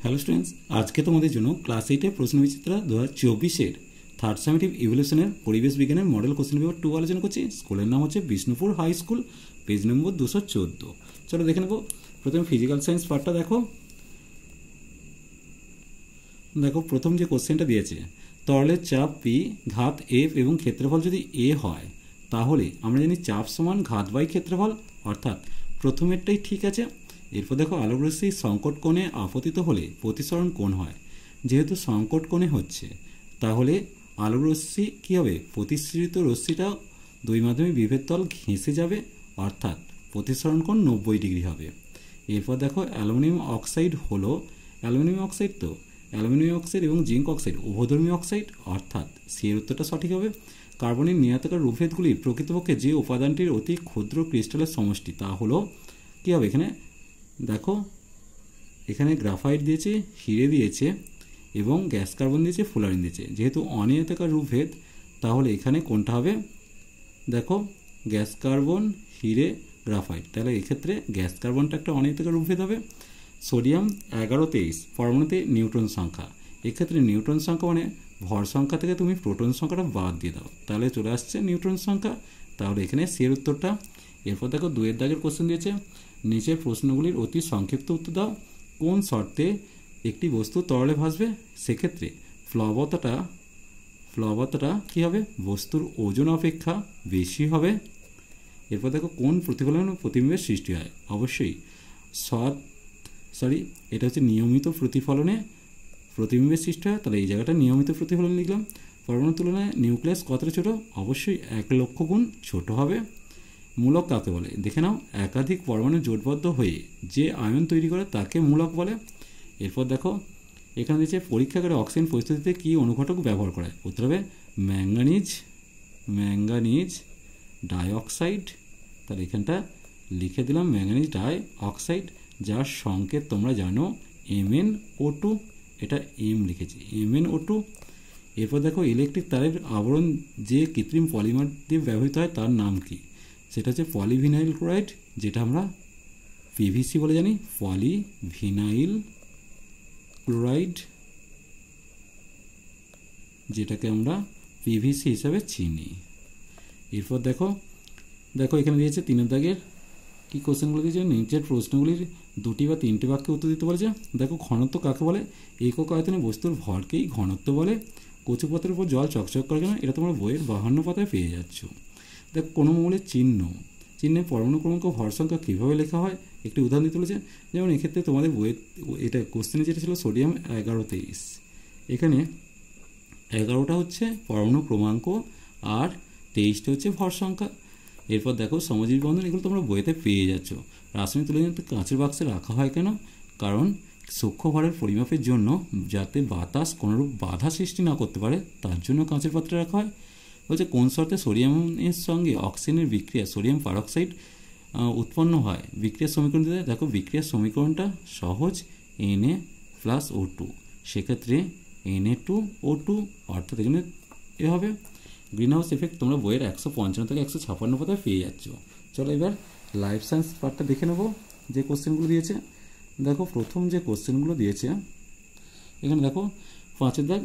Hello students, আজকে তোমাদের জন্য ক্লাস 8 এর প্রশ্নবিচিত্রা 2024 থার্ড সামেটিভ ইভলিউশনের পরিবেশ বিজ্ঞানের মডেল কোশ্চেন পেপার 2 আলোচনা করছি। স্কুলের নাম হচ্ছে Bishnupur high school, page number 214। চলো দেখে নেব। প্রথমে ফিজিক্যাল সায়েন্স পার্টটা দেখো। প্রথম যে কোশ্চেনটা দিয়েছে, তরলের চাপ পি, ঘাত এফ এবং ক্ষেত্রফল যদি এ হয়, তাহলে আমরা জানি চাপ সমান ঘাত বাই ক্ষেত্রফল, অর্থাৎ প্রথমেরটাই ঠিক আছে। এরপর দেখো, আলোকরশ্মি সংকট কোণে আপতিত হলে প্রতিসরণ কোণ হয়। যেহেতু সংকট কোণে হচ্ছে, তাহলে আলোকরশ্মি কী হবে, প্রতিসৃত রশ্মিটা দুই মাধ্যমে বিভেদ তল ঘেঁষে যাবে, অর্থাৎ প্রতিসরণ কোণ 90 ডিগ্রি হবে। এরপর দেখো, অ্যালুমিনিয়াম অক্সাইড হলো অ্যালুমিনিয়াম অক্সাইড, তো অ্যালুমিনিয়াম অক্সাইড এবং জিঙ্ক অক্সাইড উভধর্মী অক্সাইড, অর্থাৎ সি এর উত্তরটা সঠিক হবে। কার্বনের নিয়তাকার রূপভেদগুলি প্রকৃতপক্ষে যে উপাদানটির অতি ক্ষুদ্র ক্রিস্টালের সমষ্টি, তা হলো কী হবে, এখানে দেখো এখানে গ্রাফাইট দিয়েছে, হিরে দিয়েছে এবং গ্যাস কার্বন দিয়েছে, ফুলারিন দিয়েছে। যেহেতু অনিয়তাকার রূপভেদ, তাহলে এখানে কোনটা হবে, দেখো গ্যাস কার্বন, হিরে, গ্রাফাইট, তাহলে এক্ষেত্রে গ্যাস কার্বনটা একটা অনিয়তাকার রূপভেদ হবে। সোডিয়াম 1123 পরমাণুতে নিউট্রন সংখ্যা, এক্ষেত্রে নিউট্রন সংখ্যা মানে ভর সংখ্যা থেকে তুমি প্রোটন সংখ্যাটা বাদ দিয়ে দাও, তাহলে চলে আসছে নিউট্রন সংখ্যা, তাহলে এখানে সি এর উত্তরটা। এরপর দেখো 2 দাগের কোশ্চেন দিয়েছে, নিচের প্রশ্নগুলির অতি সংক্ষিপ্ত উত্তর দাও। কোন শর্তে একটি বস্তু তরলে ভাসবে? সেক্ষেত্রে প্লবতাটা কী হবে, বস্তুর ওজন অপেক্ষা বেশি হবে। এরপর দেখো, কোন প্রতিফলন প্রতিবিম্বের সৃষ্টি হয়? অবশ্যই এটা হচ্ছে নিয়মিত প্রতিফলনে প্রতিবিম্বের সৃষ্টি হয়, তাহলে এই জায়গাটা নিয়মিত প্রতিফলন লিখলাম। পরমাণুর তুলনায় নিউক্লিয়াস কতটা ছোট? অবশ্যই 1 লক্ষ গুণ ছোট হবে। মূলক কাকে বলে? দেখে নাও, একাধিক পরমাণু জোটবদ্ধ হয়ে যে আয়ন তৈরি করে তাকে মূলক বলে। এরপর দেখো, এখানে দিচ্ছে পরীক্ষাগারে অক্সিজেন পরিস্থিতিতে কী অনুঘটক ব্যবহার করা হয়? উত্তর হবে ম্যাঙ্গানিজ ডাইঅক্সাইড। তাহলে এখানটা লিখে দিলাম ম্যাঙ্গানিজ ডাইঅক্সাইড, যার সংকেত তোমরা জানো MnO2, এটা এম লিখেছি, MnO2। এরপর দেখো, ইলেকট্রিক তারের আবরণ যে কৃত্রিম পলিমার দিয়ে ব্যবহৃত হয় তার নাম কি? সেটা হচ্ছে পলিভিনাইল ক্লোরাইড, যেটা আমরা পিভিসি বলে জানি, পলিভিনাইল ক্লোরাইড, যেটাকে আমরা পিভিসি হিসাবে চিনি। এরপর দেখো এখানে দিয়েছে 3 দাগের কী কোশ্চেনগুলো দিয়েছে, নিচের প্রশ্নগুলির 2টি বা 3টি বাক্যে উত্তর দিতে বলেছে। দেখো, ঘনত্ব কাকে বলে? একক আয়তনে বস্তুর ভরকেই ঘনত্ব বলে। কচুপাতের উপর জল চকচক করে কেন? এটা তোমরা বইয়ের 52 পাতায় পেয়ে যাচ্ছ। দেখো, কোনো মৌলের চিহ্নে পরমাণু ক্রমাঙ্ক ভর সংখ্যা কীভাবে লেখা হয় একটি উদাহরণ দিতে বলেছে। যেমন এক্ষেত্রে তোমাদের বইয়ের এটা কোশ্চেনে যেটা ছিল সোডিয়াম 1123, এখানে 11টা হচ্ছে পরমাণু ক্রমাঙ্ক আর 23টা হচ্ছে ভর সংখ্যা। এরপর দেখো, সমজীবী বন্ধন, এগুলো তোমরা বইতে পেয়ে যাচ্ছ। রাসায়নিক তুলনায় কাঁচের বাক্সে রাখা হয় কেন? কারণ সূক্ষ্ম ভরের পরিমাপের জন্য, যাতে বাতাস কোনোরূপ বাধা সৃষ্টি না করতে পারে, তার জন্য কাঁচের পাত্রে রাখা হয়। বলছে কোন শর্তে সোডিয়ামের সঙ্গে অক্সিজেনের বিক্রিয়া সোডিয়াম পারঅক্সাইড উৎপন্ন হয়? বিক্রিয়ার সমীকরণ দিতে। দেখো, বিক্রিয়ার সমীকরণটা সহজ, Na+O2, সেক্ষেত্রে Na2O2, অর্থাৎ এখানে এ হবে। গ্রিন হাউস এফেক্ট তোমরা বইয়ের 155 থেকে 156 পাতায় পেয়ে যাচ্ছ। চলো এবার লাইফ সায়েন্স পার্টটা দেখে নেবো, যে কোশ্চেনগুলো দিয়েছে। দেখো, প্রথম যে কোশ্চেনগুলো দিয়েছে, এখানে দেখো 5 দাগ,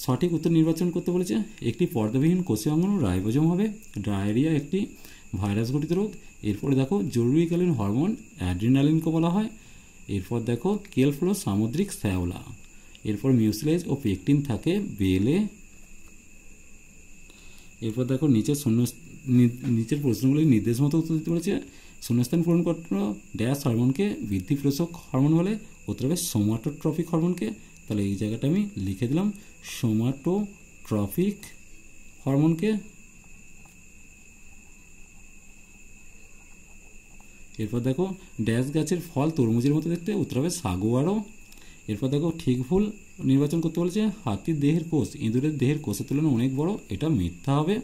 সঠিক উত্তর নির্বাচন করতে বলেছে। একটি পর্দাবিহীন কোষীয় অঙ্গাণু রাইবোজোম হবে। ডায়রিয়া একটি ভাইরাস ঘটিত রোগ। এরপরে দেখো, জরুরিকালীন হরমোন অ্যাড্রিনালিনকে বলা হয়। এরপর দেখো, কেল্প হলো সামুদ্রিক শ্যাওলা। এরপর মিউসিলেজ ও পেকটিন থাকে বেলে। এরপর দেখো, নিচের প্রশ্নগুলি নির্দেশ মতো উত্তর দিতে বলেছে। শূন্যস্থান পূরণ করতে ড্যাশ হরমোনকে বৃদ্ধি প্রোষক হরমোন বলে? উত্তর হবে সোমাটোট্রপিক হরমোনকে। তাহলে এই জায়গাটা আমি লিখে দিলাম সোমাটোট্রপিক হরমোনকে। এরপর দেখো, ড্যাশ গাছের ফল তরমুজের মতো দেখতে? উত্তর হবে সাগুয়ারো। এরপর দেখো, ঠিক ভুল নির্বাচন করতে বলেছে। হাতির দেহের কোষ ইঁদুরের দেহের কোষের তুলনায় অনেক বড়, এটা মিথ্যা হবে।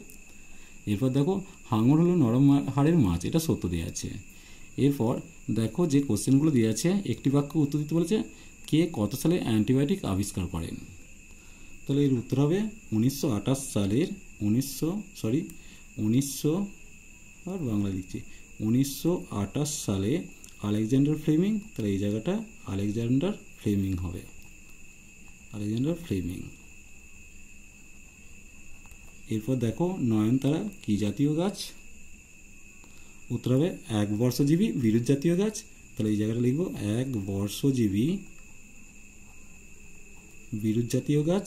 এরপর দেখো, হাঙর হলো নরম হাড়ের মাছ, এটা সত্য দেওয়া আছে। এরপর দেখো, যে কোশ্চেনগুলো দেওয়া আছে, একটি বাক্য উত্তর দিতে বলেছে। কে কত সালে অ্যান্টিবায়োটিক আবিষ্কার করেন? তাহলে এর উত্তর হবে 1928 সালের 1928 সালে আলেকজান্ডার ফ্লেমিং, তাহলে এই জায়গাটা আলেকজান্ডার ফ্লেমিং হবে, আলেকজান্ডার ফ্লেমিং। এরপর দেখো নয়নতারা কি জাতীয় গাছ? উত্তর হবে একবর্ষজীবী বিরুৎ জাতীয় গাছ। তাহলে এই জায়গাটা লিখবো একবর্ষজীবী বিরুৎ জাতীয় গাছ।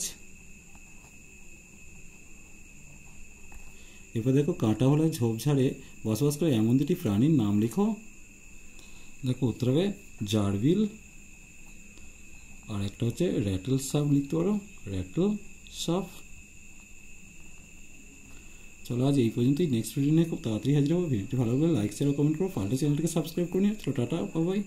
এরপর দেখো কাঁটাহোলা ঝোপঝাড়ে বসবাস করে এমন দুটি প্রাণীর নাম লিখো। দেখো উত্তর হবে জারবিল, আর একটা হচ্ছে র্যাটল সাপ লিখতে পারো, র্যাটল সাপ। চলো আজ এই পর্যন্তই, নেক্সট ভিডিও নিয়ে খুব তাড়াতাড়ি হাজির হবো। ভিডিওটি ভালো লাগলে লাইক শেয়ার কমেন্ট করো, পাল্টে চ্যানেলটিকে সাবস্ক্রাইব করে নিও। তো টাটা, বাই বাই।